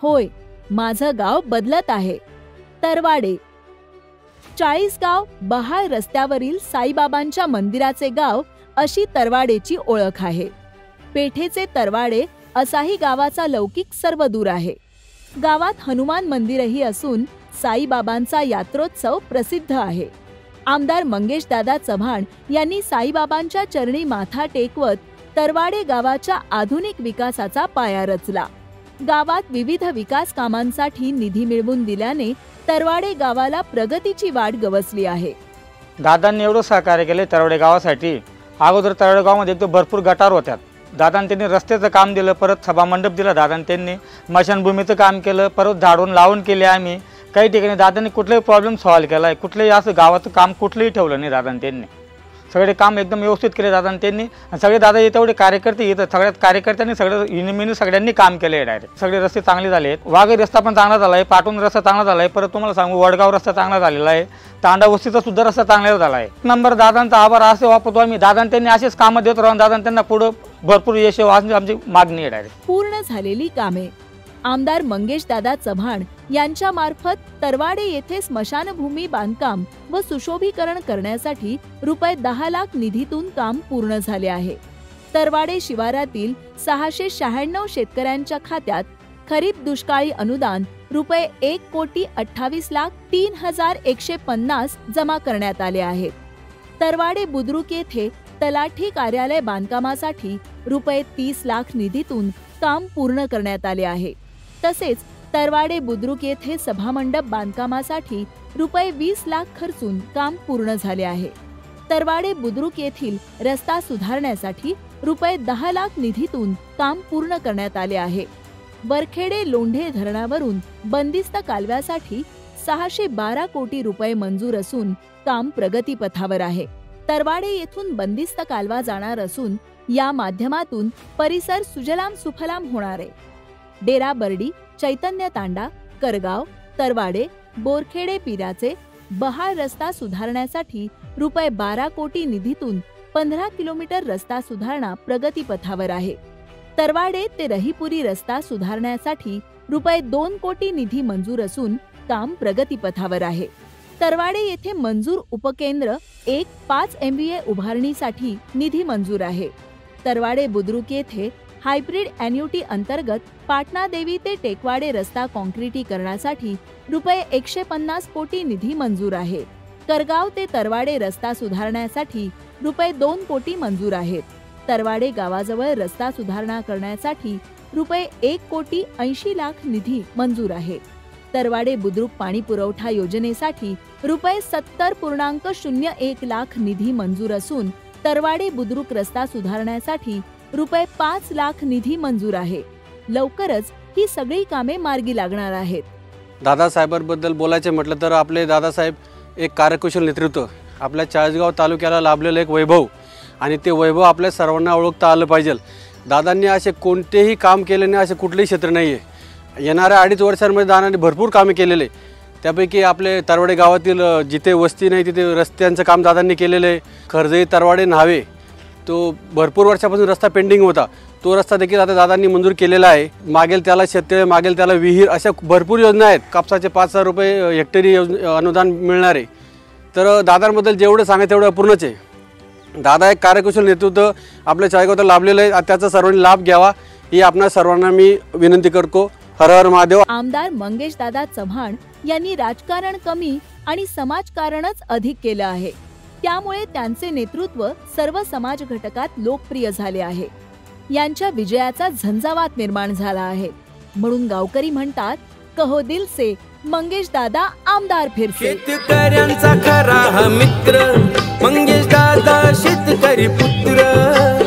होय, माझं गाव बदलत आहे. तरवाडे. चाळीसगाव बहाळ रस्त्यावरील साईबाबांच्या मंदिराचे गाव अशी तरवाडेची ओळख आहे. पेठेचे तरवाडे असाही गावाचा लौकिक सर्वदूर आहे. गावात हनुमान मंदिरही असून साईबाबांचा यात्रोत्सव प्रसिद्ध आहे. आमदार मंगेशदादा चव्हाण यांनी साईबाबांच्या चरणी माथा टेकवत तरवाडे गावाच्या आधुनिक विकासाचा पाया रचला. गावात विविध विकास कामांसाठी निधी मिळवून दिल्याने तरवाडे गावाला प्रगतीची वाट गवसली आहे. दादांनी एवढं सहकार्य केले तरवाडे गावासाठी. अगोदर तरवाडे गावामध्ये एकदम भरपूर गटार होत्या. दादांनी त्यांनी रस्त्याचं काम दिलं, परत सभामंडप दिला. दादांनी त्यांनी स्मशानभूमीचं काम केलं, परत झाडून लावून केले. आम्ही काही ठिकाणी दादांनी कुठलाही प्रॉब्लेम सॉल्व्ह केला आहे. कुठलंही असं गावाचं काम कुठलंही ठेवलं नाही दादांनी. त्यांनी सगळे काम एकदम व्यवस्थित केले दादांनी त्यांनी. सगळे दादा तेवढे कार्यकर्ते येतात, सगळ्यात कार्यकर्त्यांनी सगळं युनिमिनी सगळ्यांनी काम केलं आहे. डायरेक्ट सगळे रस्ते चांगले झाले आहेत. वाघे रस्ता पण चांगला झाला आहे, पाटून रस्ता चांगला झाला आहे. परत तुम्हाला सांगू वडगाव रस्ता चांगला झालेला आहे. तांडा वस्तीचा सुद्धा रस्ता चांगला झाला आहे. नंबर दादांचा आभार असे वापरतो आम्ही. दादांनी त्यांनी असेच कामं देत राहून दादांनी त्यांना पुढे भरपूर यश येवो आमची मागणी आहे. डायरेक्ट पूर्ण झालेली कामे. आमदार मंगेशदादा चव्हाण यांच्या मार्फत तरवाडे येथे स्मशानभूमी बांधकाम व सुशोभीकरण करण्यासाठी रुपये 10 लाख निधीतून काम पूर्ण झाले आहे. तरवाडे शिवारातील 696 शेतकऱ्यांच्या खात्यात खरीप दुष्काळी अनुदान रुपये 1,28,03,150 जमा करण्यात आले आहेत. तरवाडे बुद्रुक येथे तलाठी कार्यालय बांधकामासाठी रुपये 30 लाख निधीतून काम पूर्ण करण्यात आले आहे. तसेच तरवाडे बुद्रुक येथे सभामंडप बांधकामासाठी रुपये 20 लाख खर्चून काम पूर्ण झाले आहे. तरवाडे बुद्रुक येथील रस्ता सुधारण्यासाठी रुपये 10 लाख निधीतून काम पूर्ण करण्यात आले आहे. वरखेडे लोंढे धरणावरून बंदिस्त कालव्यासाठी 612 कोटी रुपये मंजूर असून काम प्रगतीपथावर आहे. तरवाडे येथून बंदिस्त कालवा जाणार असून या माध्यमातून परिसर सुजलाम सुफलाम होणार आहे. डेरा बर्डी, चैतन्य तांडा, करगाव, तरवाडे, बोरखेडे पिराचे बहाळ रस्ता सुधारण्यासाठी रुपये 12 कोटी निधीतून 15 किलोमीटर रस्ता सुधारणा प्रगतीपथावर आहे. तरवाडे ते रहीपुरी रस्ता सुधारण्यासाठी रुपये 2 कोटी निधी मंजूर असून काम प्रगतीपथावर आहे. तरवाडे येथे मंजूर उपकेंद्र 5 MVA उभारणीसाठी निधी मंजूर आहे. तरवाडे बुद्रुक येथे हायब्रिड ॲन्युटी अंतर्गत पाटणा देवी ते टेकवाडे रस्ता काँक्रिटीकरणासाठी रुपये 150 कोटी निधी मंजूर आहे. करगाव ते तरवाडे रस्ता सुधारण्यासाठी रुपये 2 कोटी मंजूर आहेत. तरवाडे गावाजवळ रस्ता सुधारणा करण्यासाठी रुपये 1,80,00,000 निधी मंजूर आहे. तरवाडे बुद्रुक पाणी पुरवठा योजनेसाठी रुपये 70.01 लाख निधी मंजूर असून तरवाडे बुद्रुक रस्ता सुधारण्यासाठी रुपये 5 लाख निधी मंजूर आहे. लवकरच ही सगळी कामे मार्गी लागणार आहेत. दादासाहेबांबद्दल बोलायचे म्हटलं तर आपले दादासाहेब एक कार्यकुशल नेतृत्व, आपल्या चाळीसगाव तालुक्याला लाभलेलं एक वैभव आणि ते वैभव आपल्या सर्वांना ओळखता आलं पाहिजे. दादांनी असे कोणतेही काम केले नाही, असे कुठलेही क्षेत्र नाही आहे. येणाऱ्या 2.5 वर्षांमध्ये दादांनी भरपूर कामे केलेले. त्यापैकी आपले तरवाडे गावातील जिथे वस्ती नाही तिथे रस्त्यांचं काम दादांनी केलेलं आहे. खरजई तरवाडे न्हावे तो भरपूर वर्षापासून रस्ता पेंडिंग होता, तो रस्ता देखील आता दादांनी मंजूर केलेला आहे. मागेल त्याला शेततळे, मागेल त्याला विहीर, अशा भरपूर योजना आहेत. कापसाचे 5,000 रुपये हेक्टरी अनुदान मिळणार आहे. तर दादांबद्दल जेवढं सांगायचं तेवढं पूर्णच आहे. दादा एक कार्यकुशल नेतृत्व आपल्या चाळीसगावात लाभलेलं आहे. त्याचा सर्वांनी लाभ घ्यावा ही आपणा सर्वांना मी विनंती करतो. हर हर महादेव. आमदार मंगेशदादा चव्हाण यांनी राजकारण कमी आणि समाजकारणच अधिक केलं आहे. त्यामुळे त्यांचे नेतृत्व सर्व समाज घटकात लोकप्रिय झाले आहे. यांच्या विजयाचा झंझावात निर्माण झाला आहे. म्हणून गावकरी म्हणतात, कहो दिल से मंगेशदादा आमदार फिरसे. शेतकऱ्यांचा खरा हा मित्र मंगेशदादा शेतकरी पुत्र.